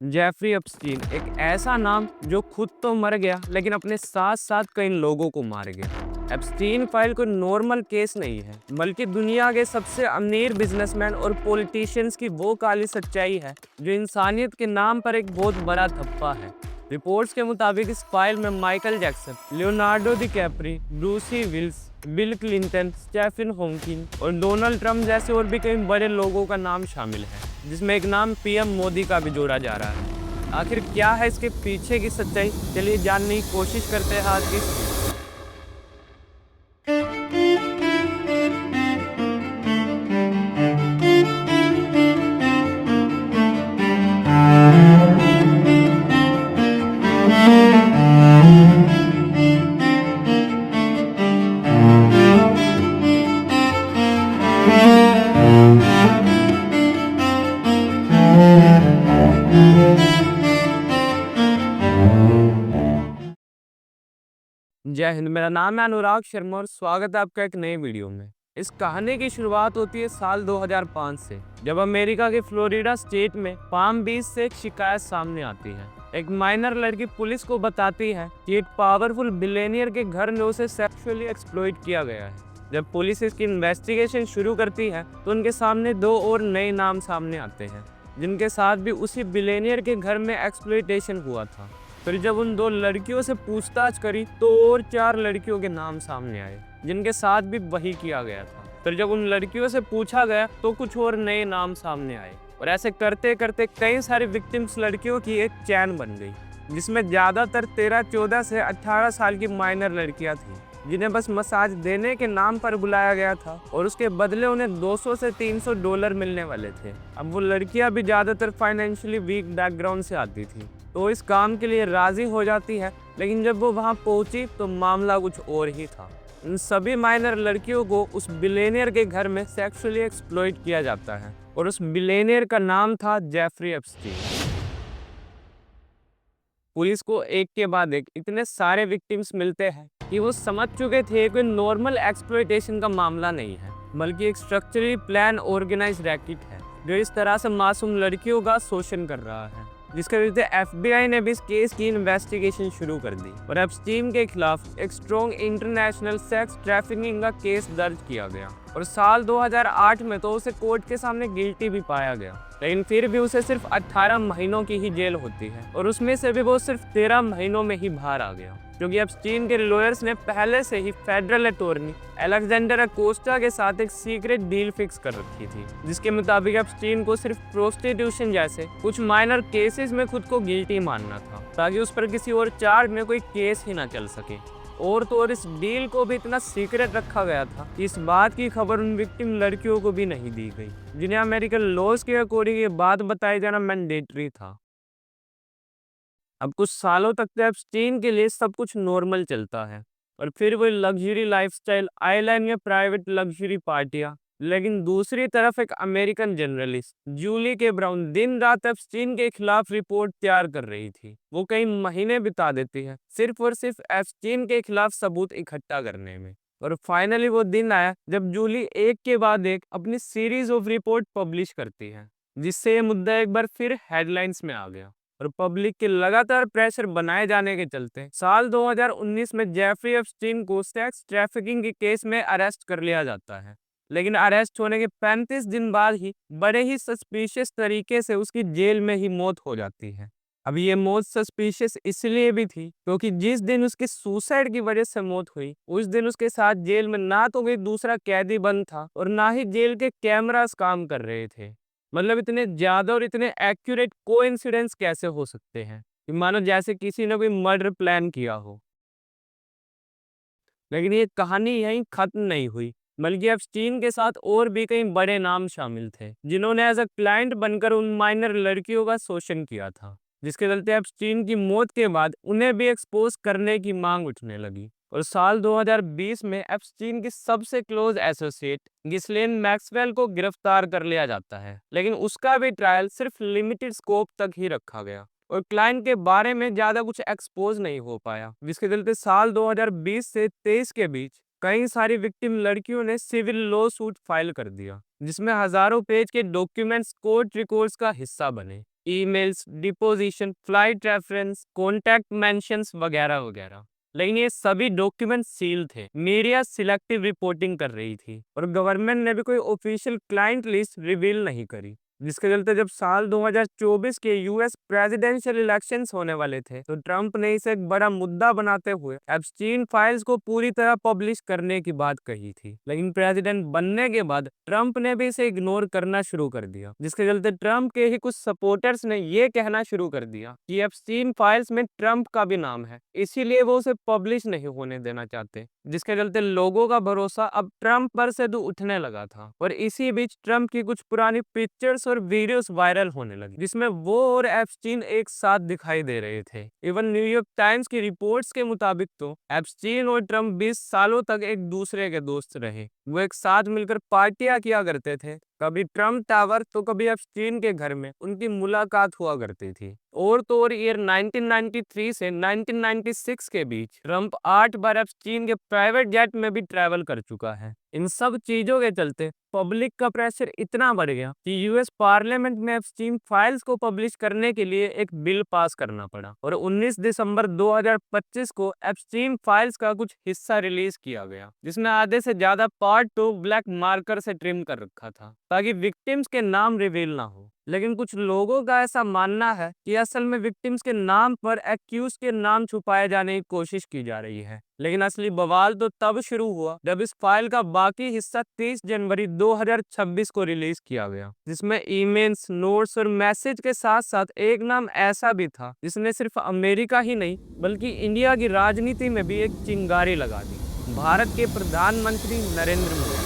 Jeffrey Epstein एक ऐसा नाम जो खुद तो मर गया लेकिन अपने साथ साथ कई लोगों को मार गया। एप्स्टीन फाइल कोई नॉर्मल केस नहीं है, बल्कि दुनिया के सबसे अमीर बिजनेसमैन और पॉलिटिशियंस की वो काली सच्चाई है जो इंसानियत के नाम पर एक बहुत बड़ा धब्बा है। रिपोर्ट्स के मुताबिक इस फाइल में Michael Jackson, Leonardo DiCaprio, Bruce Willis, Bill Clinton, Stephen Hawking और डोनाल्ड ट्रंप जैसे और भी कई बड़े लोगों का नाम शामिल है, जिसमें एक नाम पीएम मोदी का भी जोड़ा जा रहा है। आखिर क्या है इसके पीछे की सच्चाई, चलिए जानने की कोशिश करते हैं आज की। जय हिंद। मेरा नाम है अनुराग शर्मा और स्वागत है आपका एक नए वीडियो में। इस कहानी की शुरुआत होती है साल 2005 से, जब अमेरिका के फ्लोरिडा स्टेट में पाम बीच से एक शिकायत सामने आती है। एक माइनर लड़की पुलिस को बताती है कि एक पावरफुल बिलियनियर के घर में उसे सेक्सुअली एक्सप्लॉइट किया गया है। जब पुलिस इसकी इन्वेस्टिगेशन शुरू करती है तो उनके सामने दो और नए नाम सामने आते हैं, जिनके साथ भी उसी बिलियनियर के घर में एक्सप्लॉइटेशन हुआ था। फिर जब उन दो लड़कियों से पूछताछ करी तो और 4 लड़कियों के नाम सामने आए, जिनके साथ भी वही किया गया था। फिर जब उन लड़कियों से पूछा गया तो कुछ और नए नाम सामने आए, और ऐसे करते करते कई सारी विक्टिम्स लड़कियों की एक चैन बन गई, जिसमें ज़्यादातर 13-14 से 18 साल की माइनर लड़कियां थीं, जिन्हें बस मसाज देने के नाम पर बुलाया गया था और उसके बदले उन्हें 200 से $300 मिलने वाले थे। अब वो लड़कियां भी ज़्यादातर फाइनेंशियली वीक बैकग्राउंड से आती थी, तो इस काम के लिए राजी हो जाती है। लेकिन जब वो वहां पहुंची तो मामला कुछ और ही था। इन सभी माइनर लड़कियों को उस बिलियनियर के घर में सेक्सुअली एक्सप्लॉइट किया जाता है, और उस बिलियनियर का नाम था जेफरी एप्स्टीन। पुलिस को एक के बाद एक इतने सारे विक्टिम्स मिलते हैं कि वो समझ चुके थे कि नॉर्मल एक्सप्लॉइटेशन का मामला नहीं है, बल्कि एक स्ट्रक्चरली प्लान ऑर्गेनाइज रैकेट है जो इस तरह से मासूम लड़कियों का शोषण कर रहा है, जिसके वजह से एफबीआई ने भी इस केस की इन्वेस्टिगेशन शुरू कर दी और एप्स्टीन के खिलाफ एक स्ट्रॉन्ग इंटरनेशनल सेक्स ट्रैफिकिंग का केस दर्ज किया गया, और साल 2008 में तो उसे कोर्ट के सामने गिल्टी भी पाया गया। लेकिन फिर भी उसे सिर्फ 18 महीनों की ही जेल होती है, और उसमें से भी वो सिर्फ 13 महीनों में ही बाहर आ गया, क्योंकि एप्स्टीन के लॉयर्स ने पहले से ही फेडरल अटॉर्नी अलेक्जेंडर अकोस्टा के साथ एक सीक्रेट डील फिक्स कर रखी थी, जिसके मुताबिक एप्स्टीन को सिर्फ प्रोस्टिट्यूशन जैसे कुछ माइनर केसेस में खुद को गिल्टी मानना था, ताकि उस पर किसी और चार्ज में कोई केस ही ना चल सके। और तो और इस डील को भी इतना सीक्रेट रखा गया था कि इस बात की खबर उन विक्टिम लड़कियों को भी नहीं दी गई, जिन्हें अमेरिकन लॉज के अकॉर्डिंग ये बात बताया जाना मैंडेटरी था। अब कुछ सालों तक तो एप्स्टीन के लिए सब कुछ नॉर्मल चलता है, और फिर वो लग्जरी लाइफस्टाइल, आइलैंड में प्राइवेट लग्जरी पार्टियां। लेकिन दूसरी तरफ एक अमेरिकन जर्नलिस्ट जूली के ब्राउन दिन रात एप्स्टीन के खिलाफ रिपोर्ट तैयार कर रही थी। वो कई महीने बिता देती है सिर्फ और सिर्फ एप्स्टीन के खिलाफ सबूत इकट्ठा करने में। और फाइनली वो दिन आया जब जूली एक के बाद एक अपनी सीरीज ऑफ रिपोर्ट पब्लिश करती है, जिससे ये मुद्दा एक बार फिर हेडलाइंस में आ गया। और पब्लिक के लगातार प्रेशर बनाए जाने के चलते साल 2019 में जेफरी एप्स्टीन को सेक्स ट्रैफिकिंग के केस में अरेस्ट कर लिया जाता है। लेकिन अरेस्ट होने के 35 दिन बाद ही बड़े ही सस्पिशियस तरीके से उसकी जेल में ही मौत हो जाती है। अब ये मौत सस्पिशियस इसलिए भी थी क्योंकि जिस दिन उसकी सुसाइड की वजह से मौत हुई, उस दिन उसके साथ जेल में ना तो कोई दूसरा कैदी बंद था और ना ही जेल के कैमरास काम कर रहे थे। मतलब इतने ज्यादा और इतने एक्यूरेट कोइंसिडेंस कैसे हो सकते हैं कि मानो जैसे किसी ने कोई मर्डर प्लान किया हो। लेकिन ये कहानी यहीं खत्म नहीं हुई, बल्कि एप्स्टीन के साथ और भी कई बड़े नाम शामिल थे, जिन्होंने एज अ क्लाइंट बनकर उन माइनर लड़कियों का शोषण किया था, जिसके चलते एप्स्टीन की मौत के बाद उन्हें भी एक्सपोज करने की मांग उठने लगी। और साल 2020 में एप्स्टीन की सबसे क्लोज एसोसिएट गिस्लेन मैक्सवेल को गिरफ्तार कर लिया जाता है, लेकिन उसका भी ट्रायल सिर्फ लिमिटेड स्कोप तक ही रखा गया और क्लाइंट के बारे में ज्यादा कुछ एक्सपोज नहीं हो पाया, जिसके चलते साल 2020 से 23 के बीच कई सारी विक्टिम लड़कियों ने सिविल लॉ सूट फाइल कर दिया, जिसमें हजारों पेज के डॉक्यूमेंट्स कोर्ट रिकॉर्ड्स का हिस्सा बने। Emails, deposition, flight reference, contact mentions वगैरह वगैरह। लेकिन ये सभी डॉक्यूमेंट सील थे। मीडिया सिलेक्टिव रिपोर्टिंग कर रही थी और गवर्नमेंट ने भी कोई ऑफिशियल क्लाइंट लिस्ट रिवील नहीं करी, जिसके चलते जब साल 2024 के यूएस प्रेसिडेंशियल इलेक्शंस होने वाले थे तो ट्रंप ने इसे एक बड़ा मुद्दा बनाते हुए एप्स्टीन फाइल्स को पूरी तरह पब्लिश करने की बात कही थी। लेकिन प्रेसिडेंट बनने के बाद ट्रंप ने भी इसे इग्नोर करना शुरू कर दिया, जिसके चलते ट्रंप के ही कुछ सपोर्टर्स ने ये कहना शुरू कर दिया कि एप्स्टीन फाइल्स में ट्रंप का भी नाम है, इसीलिए वो उसे पब्लिश नहीं होने देना चाहते, जिसके चलते लोगों का भरोसा अब ट्रंप पर से तो उठने लगा था। और इसी बीच ट्रंप की कुछ पुरानी पिक्चर्स और वीडियोस वायरल होने लगी, जिसमें वो और एप्स्टीन एक साथ दिखाई दे रहे थे। इवन न्यूयॉर्क टाइम्स की रिपोर्ट्स के मुताबिक तो एप्स्टीन और ट्रंप 20 सालों तक एक दूसरे के दोस्त रहे। वो एक साथ मिलकर पार्टियां किया करते थे, कभी ट्रंप टावर तो कभी एप्स्टीन के घर में उनकी मुलाकात हुआ करती थी। और तो और ईयर 1993 से 1996 के बीच ट्रंप 8 बार एप्स्टीन के प्राइवेट जेट में भी ट्रैवल कर चुका है। इन सब चीजों के चलते पब्लिक का प्रेशर इतना बढ़ गया कि यूएस पार्लियामेंट में एप्स्टीन फाइल्स को पब्लिश करने के लिए एक बिल पास करना पड़ा और 19 दिसंबर 2025 को एप्स्टीन फाइल्स का कुछ हिस्सा रिलीज किया गया, जिसमें आधे से ज्यादा पार्ट तो ब्लैक मार्कर से ट्रिम कर रखा था ताकि विक्टिम्स के नाम रिवील ना हो। लेकिन कुछ लोगों का ऐसा मानना है कि असल में विक्टिम्स के नाम पर एक्यूज के नाम छुपाए जाने की कोशिश की जा रही है। लेकिन असली बवाल तो तब शुरू हुआ जब इस फाइल का बाकी हिस्सा 30 जनवरी 2026 को रिलीज किया गया, जिसमें ईमेल्स, नोट्स और मैसेज के साथ साथ एक नाम ऐसा भी था जिसने सिर्फ अमेरिका ही नहीं बल्कि इंडिया की राजनीति में भी एक चिंगारी लगा दी। भारत के प्रधानमंत्री नरेंद्र मोदी।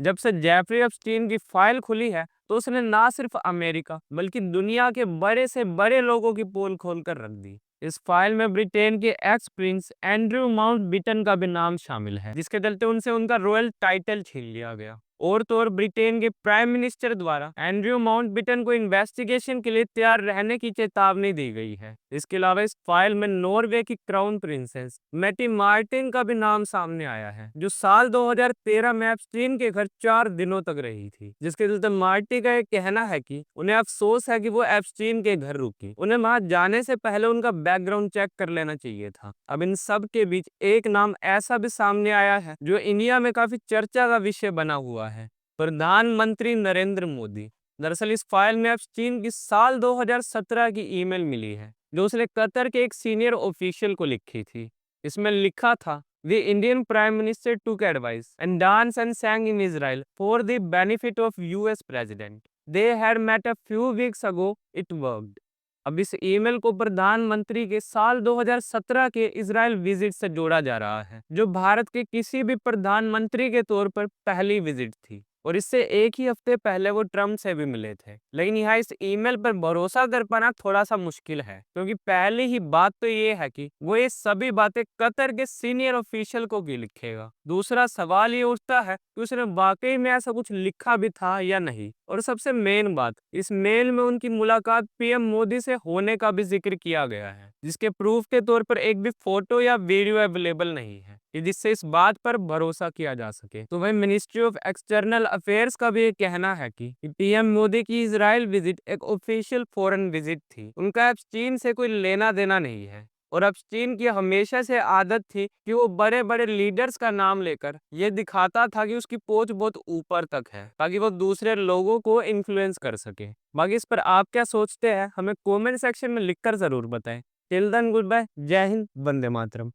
जब से जेफरी एप्स्टीन की फाइल खुली है तो उसने ना सिर्फ अमेरिका बल्कि दुनिया के बड़े से बड़े लोगों की पोल खोलकर रख दी। इस फाइल में ब्रिटेन के एक्स प्रिंस एंड्रयू माउंटबेटन का भी नाम शामिल है, जिसके चलते उनसे उनका रॉयल टाइटल छीन लिया गया। और तो और ब्रिटेन के प्राइम मिनिस्टर द्वारा एंड्रयू माउंटबेटन को इन्वेस्टिगेशन के लिए तैयार रहने की चेतावनी दी गई है। इसके अलावा इस फाइल में नॉर्वे की क्राउन प्रिंसेस मेटी मार्टिन का भी नाम सामने आया है, जो साल 2013 में एप्स्टीन के घर 4 दिनों तक रही थी, जिसके चलते मार्टी का ये कहना है कि उन्हें अफसोस है कि वो एप्स्टीन के घर रुकी, उन्हें वहां जाने से पहले उनका बैकग्राउंड चेक कर लेना चाहिए था। अब इन सब के बीच एक नाम ऐसा भी सामने आया है जो इंडिया में काफी चर्चा का विषय बना हुआ है, प्रधानमंत्री नरेंद्र मोदी। दरअसल इस फाइल में एप्स्टीन की साल 2017 की ईमेल मिली है जो उसने कतर के एक सीनियर ऑफिशियल को लिखी थी। इसमें लिखा था, The Indian Prime Minister took advice and danced and sang in Israel for the benefit of US President. They had met a few weeks ago. It worked. अब इस ईमेल को प्रधानमंत्री के साल 2017 के इजराइल विजिट से जोड़ा जा रहा है, जो भारत के किसी भी प्रधानमंत्री के तौर पर पहली विजिट थी और इससे एक ही हफ्ते पहले वो ट्रम्प से भी मिले थे। लेकिन यहाँ इस ईमेल पर भरोसा कर पाना थोड़ा सा मुश्किल है, क्योंकि पहली ही बात तो ये है कि वो ये सभी बातें कतर के सीनियर ऑफिशियल को क्यों लिखेगा। दूसरा सवाल ये उठता है कि उसने वाकई में ऐसा कुछ लिखा भी था या नहीं। और सबसे मेन बात, इस मेल में उनकी मुलाकात पीएम मोदी से होने का भी जिक्र किया गया है, जिसके प्रूफ के तौर पर एक भी फोटो या वीडियो अवेलेबल नहीं है कि जिससे इस बात पर भरोसा किया जा सके। तो वही मिनिस्ट्री ऑफ एक्सटर्नल अफेयर्स का भी ये कहना है कि पीएम मोदी की इजराइल विजिट एक ऑफिशियल फॉरेन विजिट थी, उनका एप्स्टीन से कोई लेना देना नहीं है। और एप्स्टीन की हमेशा से आदत थी कि वो बड़े बड़े लीडर्स का नाम लेकर ये दिखाता था कि उसकी पहुंच बहुत ऊपर तक है, ताकि वो दूसरे लोगों को इन्फ्लुएंस कर सके। बाकी इस पर आप क्या सोचते हैं हमें कमेंट सेक्शन में लिखकर जरूर बताएं। टिल देन गुड बाय, जय हिंद, वंदे मातरम।